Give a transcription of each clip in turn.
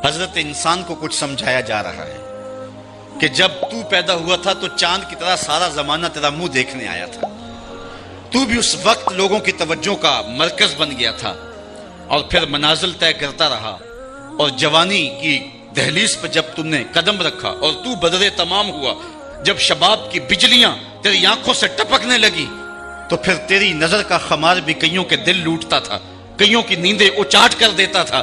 حضرت انسان کو کچھ سمجھایا جا رہا ہے کہ جب تو پیدا ہوا تھا تو چاند کی طرح سارا زمانہ تیرا منہ دیکھنے آیا تھا، تو بھی اس وقت لوگوں کی توجہ کا مرکز بن گیا تھا، اور پھر منازل طے کرتا رہا، اور جوانی کی دہلیز پہ جب تم نے قدم رکھا اور تو بدرے تمام ہوا، جب شباب کی بجلیاں تیری آنکھوں سے ٹپکنے لگی، تو پھر تیری نظر کا خمار بھی کئیوں کے دل لوٹتا تھا، کئیوں کی نیندیں اچاٹ کر دیتا تھا۔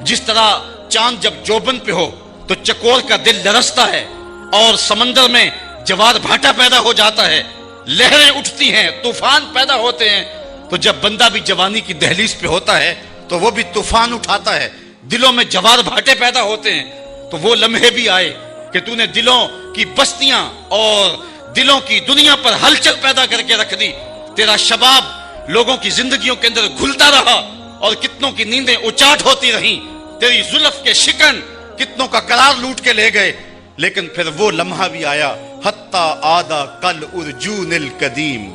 جس طرح چاند جب جوبن پہ ہو تو چکور کا دل لرزتا ہے، اور سمندر میں جوار بھاٹا پیدا ہو جاتا ہے، لہریں اٹھتی ہیں، طوفان پیدا ہوتے ہیں، تو جب بندہ بھی جوانی کی دہلیز پہ ہوتا ہے تو وہ بھی طوفان اٹھاتا ہے، دلوں میں جوار بھاٹے پیدا ہوتے ہیں۔ تو وہ لمحے بھی آئے کہ تو نے دلوں کی بستیاں اور دلوں کی دنیا پر ہلچل پیدا کر کے رکھ دی۔ تیرا شباب لوگوں کی زندگیوں کے اندر گھلتا رہا، اور کتنوں کی نیندیں اچاٹ ہوتی رہیں، تیری زلف کے شکن کتنوں کا قرار لوٹ کے لے گئے۔ لیکن پھر وہ لمحہ بھی آیا، حتی آدھا کل ارجون القدیم،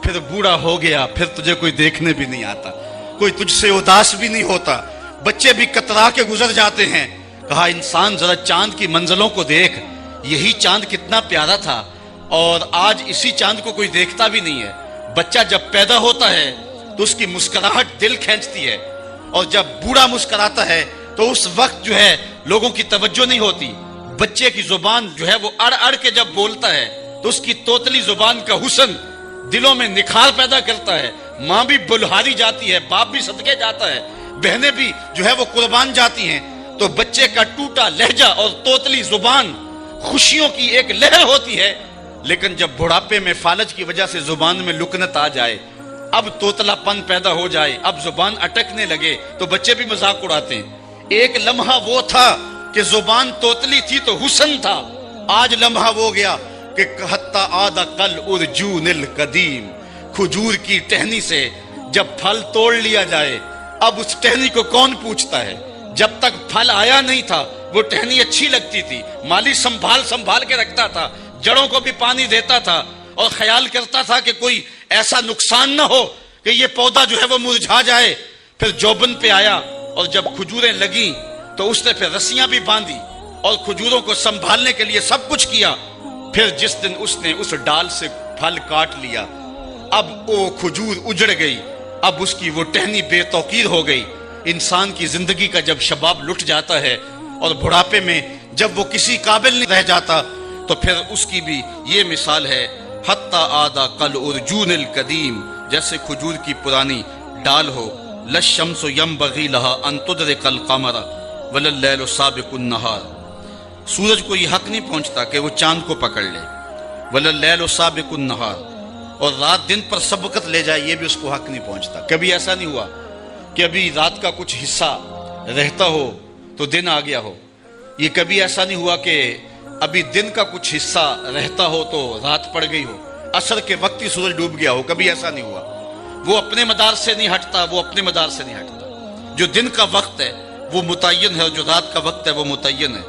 پھر بوڑھا ہو گیا، پھر تجھے کوئی دیکھنے بھی نہیں آتا، کوئی تجھ سے اداس بھی نہیں ہوتا، بچے بھی کترا کے گزر جاتے ہیں۔ کہا انسان ذرا چاند کی منزلوں کو دیکھ، یہی چاند کتنا پیارا تھا، اور آج اسی چاند کو کوئی دیکھتا بھی نہیں ہے۔ بچہ جب پیدا ہوتا ہے تو اس کی مسکراہٹ دل کھینچتی ہے، اور جب بوڑھا مسکراتا ہے تو اس وقت جو ہے لوگوں کی توجہ نہیں ہوتی۔ بچے کی زبان جو ہے وہ اڑ اڑ کے جب بولتا ہے تو اس کی توتلی زبان کا حسن دلوں میں نکھار پیدا کرتا ہے۔ ماں بھی بلہاری جاتی ہے، باپ بھی صدقے جاتا ہے، بہنیں بھی جو ہے وہ قربان جاتی ہیں۔ تو بچے کا ٹوٹا لہجہ اور توتلی زبان خوشیوں کی ایک لہر ہوتی ہے، لیکن جب بڑھاپے میں فالج کی وجہ سے زبان میں لکنت آ جائے، اب توتلا پن پیدا ہو جائے، اب زبان اٹکنے لگے، تو بچے بھی مذاق اڑاتے ہیں۔ ایک لمحہ وہ تھا کہ زبان توتلی تھی تو حسن تھا، آج لمحہ وہ گیا کہ حتی آدھا کل ارجون القدیم، کھجور کی ٹہنی سے جب پھل توڑ لیا جائے، اب اس ٹہنی کو کون پوچھتا ہے؟ جب تک پھل آیا نہیں تھا وہ ٹہنی اچھی لگتی تھی، مالی سنبھال کے رکھتا تھا، جڑوں کو بھی پانی دیتا تھا، اور خیال کرتا تھا کہ کوئی ایسا نقصان نہ ہو کہ یہ پودا جو ہے وہ مرجھا جائے۔ پھر جوبن پہ آیا، اور جب کھجوریں لگیں تو اس نے پھر رسیاں بھی باندھی اور کھجوروں کو سنبھالنے کے لیے سب کچھ کیا۔ پھر جس دن اس نے اس ڈال سے پھل کاٹ لیا، اب وہ کھجور اجڑ گئی، اب اس کی وہ ٹہنی بے توقیر ہو گئی۔ انسان کی زندگی کا جب شباب لٹ جاتا ہے اور بڑھاپے میں جب وہ کسی قابل نہیں رہ جاتا، تو پھر اس کی بھی یہ مثال ہے، حتی آدھا کل ارجون القدیم، جیسے کھجور کی پرانی ڈال ہو۔ للشمس ینبغی لہا ان تدرک القمر ولللیل سابق النہار، سورج کو یہ حق نہیں پہنچتا کہ وہ چاند کو پکڑ لے، ولللیل سابق النہار، اور رات دن پر سبقت لے جائے، یہ بھی اس کو حق نہیں پہنچتا۔ کبھی ایسا نہیں ہوا کہ ابھی رات کا کچھ حصہ رہتا ہو تو دن آ گیا ہو، یہ کبھی ایسا نہیں ہوا کہ ابھی دن کا کچھ حصہ رہتا ہو تو رات پڑ گئی ہو، عصر کے وقت ہی سورج ڈوب گیا ہو، کبھی ایسا نہیں ہوا۔ وہ اپنے مدار سے نہیں ہٹتا، وہ اپنے مدار سے نہیں ہٹتا۔ جو دن کا وقت ہے وہ متعین ہے، اور جو رات کا وقت ہے وہ متعین ہے،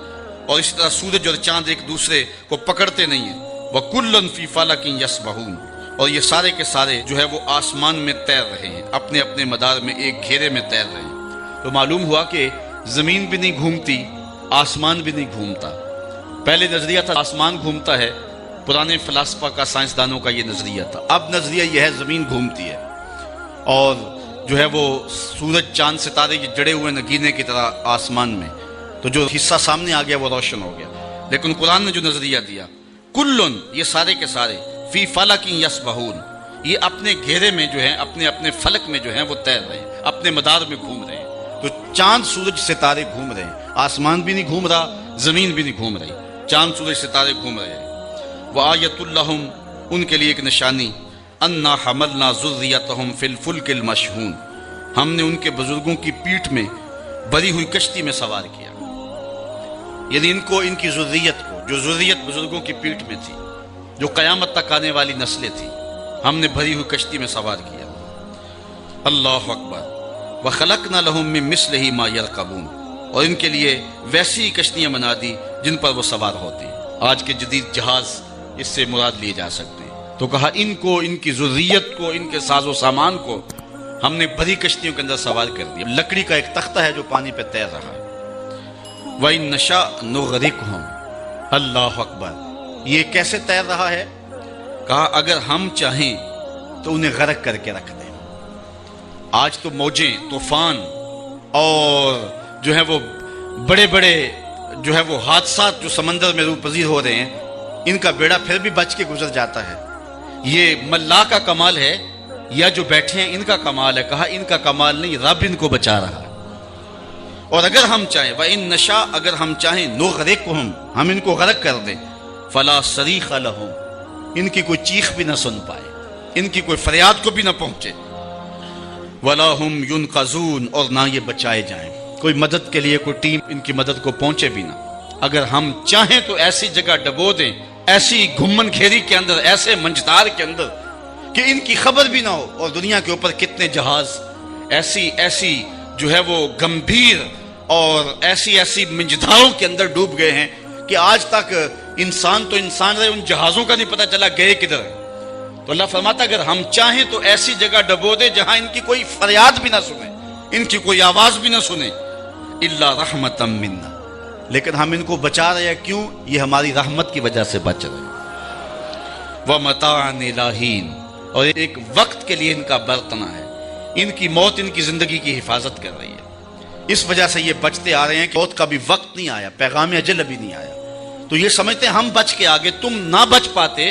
اور اسی طرح سورج اور چاند ایک دوسرے کو پکڑتے نہیں ہیں۔ وَكُلٌّ فِي فَلَكٍ يَسْبَحُونَ، اور یہ سارے کے سارے جو ہے وہ آسمان میں تیر رہے ہیں، اپنے اپنے مدار میں ایک گھیرے میں تیر رہے ہیں۔ تو معلوم ہوا کہ زمین بھی نہیں گھومتی، آسمان بھی نہیں گھومتا۔ پہلے نظریہ تھا آسمان گھومتا ہے، پرانے فلاسفہ کا، سائنسدانوں کا یہ نظریہ تھا۔ اب نظریہ یہ ہے زمین گھومتی ہے، اور جو ہے وہ سورج چاند ستارے یہ جڑے ہوئے نگینے کی طرح آسمان میں، تو جو حصہ سامنے آ گیا وہ روشن ہو گیا۔ لیکن قرآن نے جو نظریہ دیا، کلن، یہ سارے کے سارے، فی فلک یسبحون، یہ اپنے گھیرے میں جو ہے، اپنے اپنے فلک میں جو ہیں وہ تیر رہے ہیں، اپنے مدار میں گھوم رہے ہیں۔ تو چاند سورج ستارے گھوم رہے ہیں، آسمان بھی نہیں گھوم رہا، زمین بھی نہیں گھوم رہی، چاند سورج ستارے گھوم رہے ہیں۔ وآیۃ لہم، ان کے لیے ایک نشانی، انا حملنا ذریتہم فی الفلک المشحون، ہم نے ان کے بزرگوں کی پیٹھ میں بری ہوئی کشتی میں سوار کیا، یعنی ان کو، ان کی ذریت کو، جو ذریت بزرگوں کی پیٹھ میں تھی، جو قیامت تک آنے والی نسلیں تھیں، ہم نے بھری ہوئی کشتی میں سوار کیا۔ اللہ اکبر۔ وخلقنا لہم من مثلہ ما یرکبون، اور ان کے لیے ویسی ہی کشتیاں بنا دی جن پر وہ سوار ہوتے ہیں۔ آج کے جدید جہاز اس سے مراد لیے جا سکتے ہیں۔ تو کہا ان کو، ان کی ذریت کو، ان کے ساز و سامان کو ہم نے بڑی کشتیوں کے اندر سوار کر دیا، لکڑی کا ایک تختہ ہے جو پانی پہ تیر رہا ہے۔ وَإِن نَّشَأْ نُغْرِقْهُمْ، اللہ اکبر، یہ کیسے تیر رہا ہے؟ کہا اگر ہم چاہیں تو انہیں غرق کر کے رکھ دیں۔ آج تو موجیں، طوفان اور جو ہے وہ بڑے بڑے جو ہے وہ حادثات جو سمندر میں روح پذیر ہو رہے ہیں، ان کا بیڑا پھر بھی بچ کے گزر جاتا ہے۔ یہ ملا کا کمال ہے یا جو بیٹھے ہیں ان کا کمال ہے؟ کہا ان کا کمال نہیں، رب ان کو بچا رہا ہے۔ اور اگر ہم چاہیں وَإِن نَّشَأْ، اگر ہم چاہیں نُغْرِقْهُمْ، ہم ان کو غرق کر دیں، فَلَا صَرِيخَ لَهُمْ، ان کی کوئی چیخ بھی نہ سن پائے، ان کی کوئی فریاد کو بھی نہ پہنچے، وَلَا هُمْ يُنْقَذُونَ، اور نہ یہ بچائے جائیں، کوئی مدد کے لیے کوئی ٹیم ان کی مدد کو پہنچے بھی نہ۔ اگر ہم چاہیں تو ایسی جگہ ڈبو دیں، ایسی گھمن گھیری کے اندر، ایسے منجدار کے اندر کہ ان کی خبر بھی نہ ہو۔ اور دنیا کے اوپر کتنے جہاز ایسی جو ہے وہ گمبھیر اور ایسی منجداروں کے اندر ڈوب گئے ہیں کہ آج تک انسان تو انسان رہے، ان جہازوں کا نہیں پتہ چلا گئے کدھر۔ تو اللہ فرماتا اگر ہم چاہیں تو ایسی جگہ ڈبو دے جہاں ان کی کوئی فریاد بھی نہ سنے، ان کی کوئی آواز بھی نہ سنے، الا رحمتا منا، لیکن ہم ان کو بچا رہے ہیں، کیوں؟ یہ ہماری رحمت کی وجہ سے بچ رہے ہیں۔ ومتاعا الی حین، اور ایک وقت کے لیے ان کا برتنا ہے، ان کی موت ان کی زندگی کی حفاظت کر رہی ہے، اس وجہ سے یہ بچتے آ رہے ہیں کہ موت کا بھی وقت نہیں آیا، پیغام اجل ابھی نہیں آیا، تو یہ سمجھتے ہیں ہم بچ کے آگے، تم نہ بچ پاتے،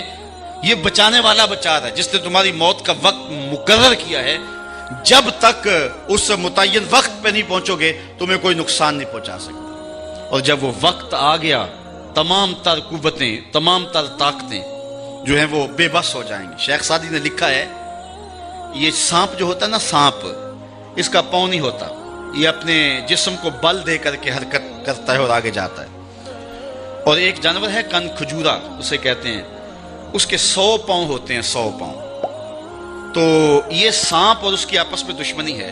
یہ بچانے والا بچا رہا ہے جس نے تمہاری موت کا وقت مقرر کیا ہے، جب تک اس متعین وقت پہ نہیں پہنچو گے تمہیں کوئی نقصان نہیں پہنچا سکتا۔ اور جب وہ وقت آ گیا تمام تر قوتیں، تمام تر طاقتیں جو ہیں وہ بے بس ہو جائیں گی۔ شیخ سعدی نے لکھا ہے یہ سانپ جو ہوتا ہے نا، سانپ، اس کا پاؤں نہیں ہوتا، یہ اپنے جسم کو بل دے کر کے حرکت کرتا ہے اور آگے جاتا ہے۔ اور ایک جانور ہے کن کھجورا اسے کہتے ہیں، اس کے 100 پاؤں ہوتے ہیں، 100 پاؤں۔ تو یہ سانپ اور اس کی آپس میں دشمنی ہے،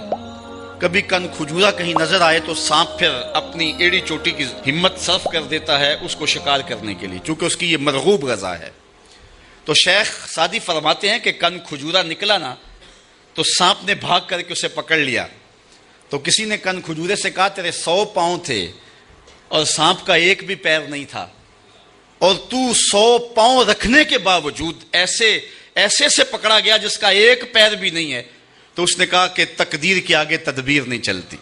کبھی کن کھجورا کہیں نظر آئے تو سانپ پھر اپنی ایڑی چوٹی کی ہمت صرف کر دیتا ہے اس کو شکار کرنے کے لیے، چونکہ اس کی یہ مرغوب غذا ہے۔ تو شیخ سعدی فرماتے ہیں کہ کن کھجورا نکلا نا تو سانپ نے بھاگ کر کے اسے پکڑ لیا، تو کسی نے کن کھجورے سے کہا تیرے 100 پاؤں تھے اور سانپ کا ایک بھی پیر نہیں تھا، اور تو 100 پاؤں رکھنے کے باوجود ایسے سے پکڑا گیا جس کا ایک پیر بھی نہیں ہے۔ تو اس نے کہا کہ تقدیر کے آگے تدبیر نہیں چلتی،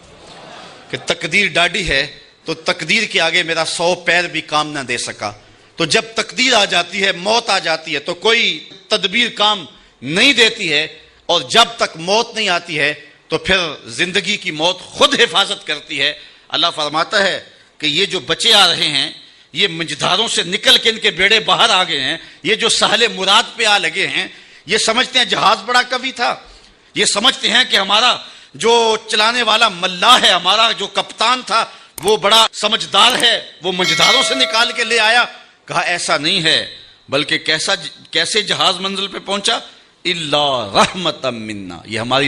کہ تقدیر ڈاڈی ہے تو تقدیر کے آگے میرا 100 پیر بھی کام نہ دے سکا۔ تو جب تقدیر آ جاتی ہے، موت آ جاتی ہے، تو کوئی تدبیر کام نہیں دیتی ہے، اور جب تک موت نہیں آتی ہے تو پھر زندگی کی موت خود حفاظت کرتی ہے۔ اللہ فرماتا ہے کہ یہ جو بچے آ رہے ہیں، یہ منجداروں سے نکل کے ان کے بیڑے باہر آ گئے ہیں، یہ جو ساحل مراد پہ آ لگے ہیں، یہ سمجھتے ہیں جہاز بڑا قوی تھا، یہ سمجھتے ہیں کہ ہمارا جو چلانے والا ملاح ہے، ہمارا جو کپتان تھا وہ بڑا سمجھدار ہے، وہ منجداروں سے نکال کے لے آیا۔ کہا ایسا نہیں ہے، بلکہ کیسے جہاز منزل پہ پہنچا؟ الا رحمتا منا، یہ ہماری